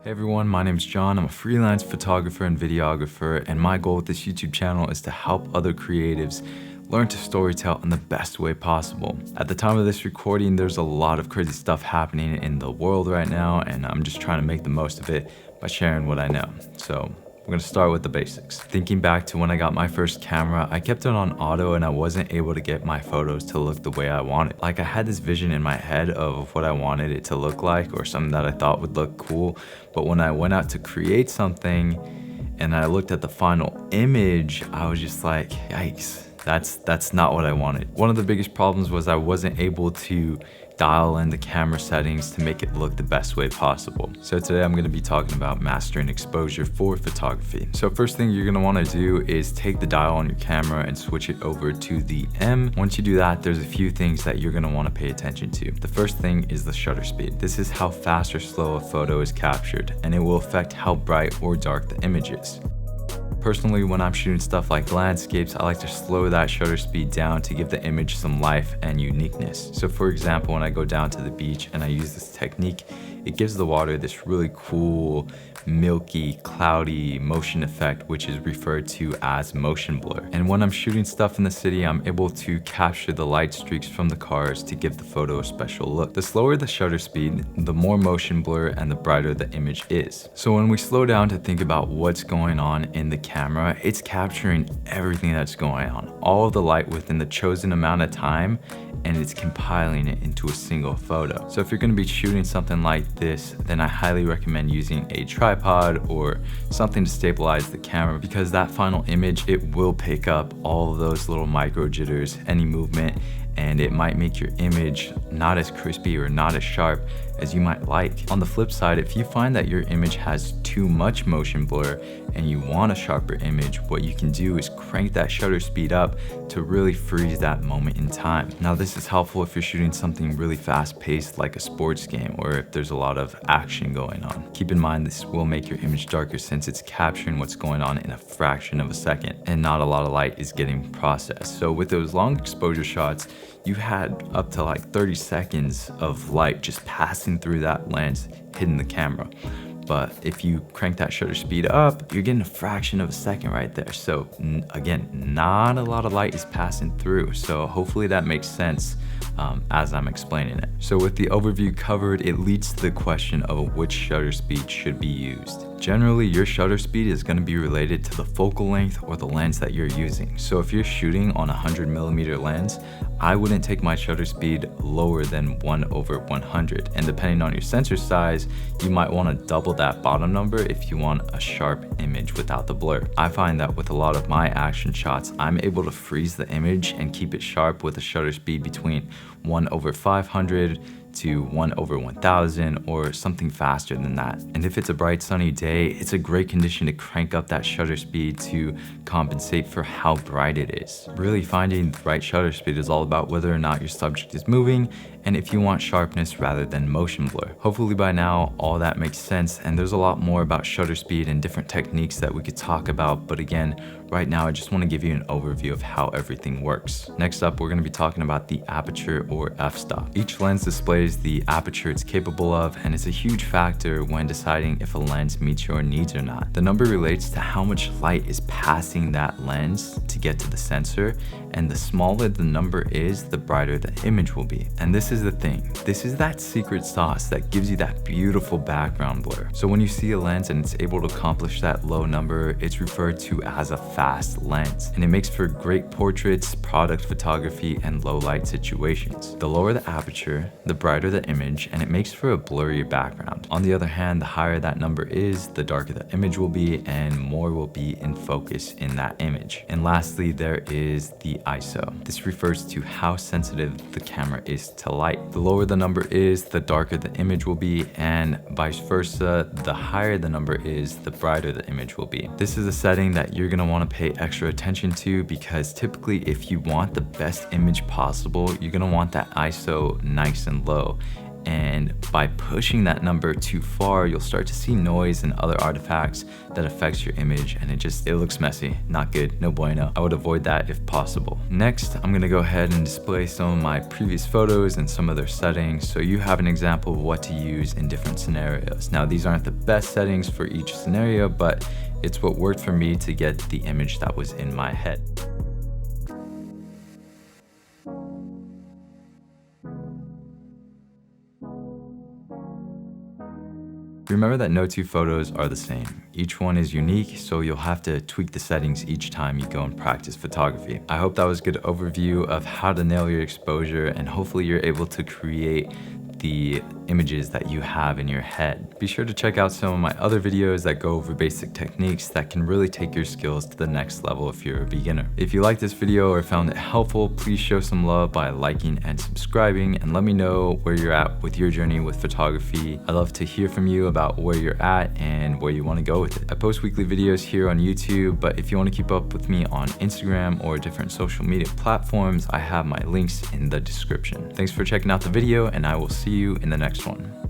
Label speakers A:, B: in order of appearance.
A: Hey everyone, my name is John. I'm a freelance photographer and videographer, and my goal with this YouTube channel is to help other creatives learn to storytell in the best way possible. At the time of this recording, there's a lot of crazy stuff happening in the world right now, and I'm just trying to make the most of it by sharing what I know. So we're gonna start with the basics. Thinking back to when I got my first camera, I kept it on auto and I wasn't able to get my photos to look the way I wanted. Like, I had this vision in my head of what I wanted it to look like, or something that I thought would look cool. But when I went out to create something and I looked at the final image, I was just like, yikes, that's not what I wanted. One of the biggest problems was I wasn't able to dial in the camera settings to make it look the best way possible. So today I'm going to be talking about mastering exposure for photography. So first thing you're going to want to do is take the dial on your camera and switch it over to the M. Once you do that, there's a few things that you're going to want to pay attention to. The first thing is the shutter speed. This is how fast or slow a photo is captured, and it will affect how bright or dark the image is. Personally, when I'm shooting stuff like landscapes, I like to slow that shutter speed down to give the image some life and uniqueness. So for example, when I go down to the beach and I use this technique, it gives the water this really cool, milky, cloudy motion effect, which is referred to as motion blur. And when I'm shooting stuff in the city, I'm able to capture the light streaks from the cars to give the photo a special look. The slower the shutter speed, the more motion blur and the brighter the image is. So when we slow down to think about what's going on in the camera, it's capturing everything that's going on, all of the light within the chosen amount of time, and it's compiling it into a single photo. So if you're gonna be shooting something like this, then I highly recommend using a tripod or something to stabilize the camera, because that final image, it will pick up all of those little micro jitters, any movement, and it might make your image not as crispy or not as sharp as you might like. On the flip side, if you find that your image has too much motion blur and you want a sharper image, what you can do is crank that shutter speed up to really freeze that moment in time. Now, this is helpful if you're shooting something really fast paced like a sports game, or if there's a lot of action going on. Keep in mind, this will make your image darker since it's capturing what's going on in a fraction of a second and not a lot of light is getting processed. So with those long exposure shots, you had up to like 30 seconds of light just passing through that lens, hitting the camera. But if you crank that shutter speed up, you're getting a fraction of a second right there. So again, not a lot of light is passing through. So hopefully that makes sense as I'm explaining it. So with the overview covered, it leads to the question of which shutter speed should be used. Generally, your shutter speed is going to be related to the focal length or the lens that you're using. So if you're shooting on a 100mm lens, I wouldn't take my shutter speed lower than 1/100. And depending on your sensor size, you might want to double that bottom number if you want a sharp image without the blur. I find that with a lot of my action shots, I'm able to freeze the image and keep it sharp with a shutter speed between 1/500 to 1/1000 or something faster than that. And if it's a bright sunny day, it's a great condition to crank up that shutter speed to compensate for how bright it is. Really, finding the right shutter speed is all about whether or not your subject is moving and if you want sharpness rather than motion blur. Hopefully by now all that makes sense, and there's a lot more about shutter speed and different techniques that we could talk about, but again, right now I just want to give you an overview of how everything works. Next up, we're going to be talking about the aperture or f-stop. Each lens displays the aperture it's capable of, and it's a huge factor when deciding if a lens meets your needs or not. The number relates to how much light is passing that lens to get to the sensor, and the smaller the number is, the brighter the image will be. And this is the thing, this is that secret sauce that gives you that beautiful background blur. So when you see a lens and it's able to accomplish that low number, it's referred to as a fast lens, and it makes for great portraits, product photography, and low light situations. The lower the aperture, the brighter the image, and it makes for a blurrier background. On the other hand, the higher that number is, the darker the image will be, and more will be in focus in that image. And lastly, there is the ISO. This refers to how sensitive the camera is to light. The lower the number is, the darker the image will be, and vice versa. The higher the number is, the brighter the image will be. This is a setting that you're gonna wanna pay extra attention to, because typically if you want the best image possible, you're gonna want that ISO nice and low. And by pushing that number too far, you'll start to see noise and other artifacts that affects your image, and it looks messy. Not good, no bueno. I would avoid that if possible. Next, I'm gonna go ahead and display some of my previous photos and some of their settings so you have an example of what to use in different scenarios. Now, these aren't the best settings for each scenario, but it's what worked for me to get the image that was in my head. Remember that no two photos are the same. Each one is unique, so you'll have to tweak the settings each time you go and practice photography. I hope that was a good overview of how to nail your exposure, and hopefully you're able to create the images that you have in your head. Be sure to check out some of my other videos that go over basic techniques that can really take your skills to the next level if you're a beginner. If you liked this video or found it helpful, please show some love by liking and subscribing, and let me know where you're at with your journey with photography. I'd love to hear from you about where you're at and where you want to go with it. I post weekly videos here on YouTube, but if you want to keep up with me on Instagram or different social media platforms, I have my links in the description. Thanks for checking out the video, and I will see you in the next one.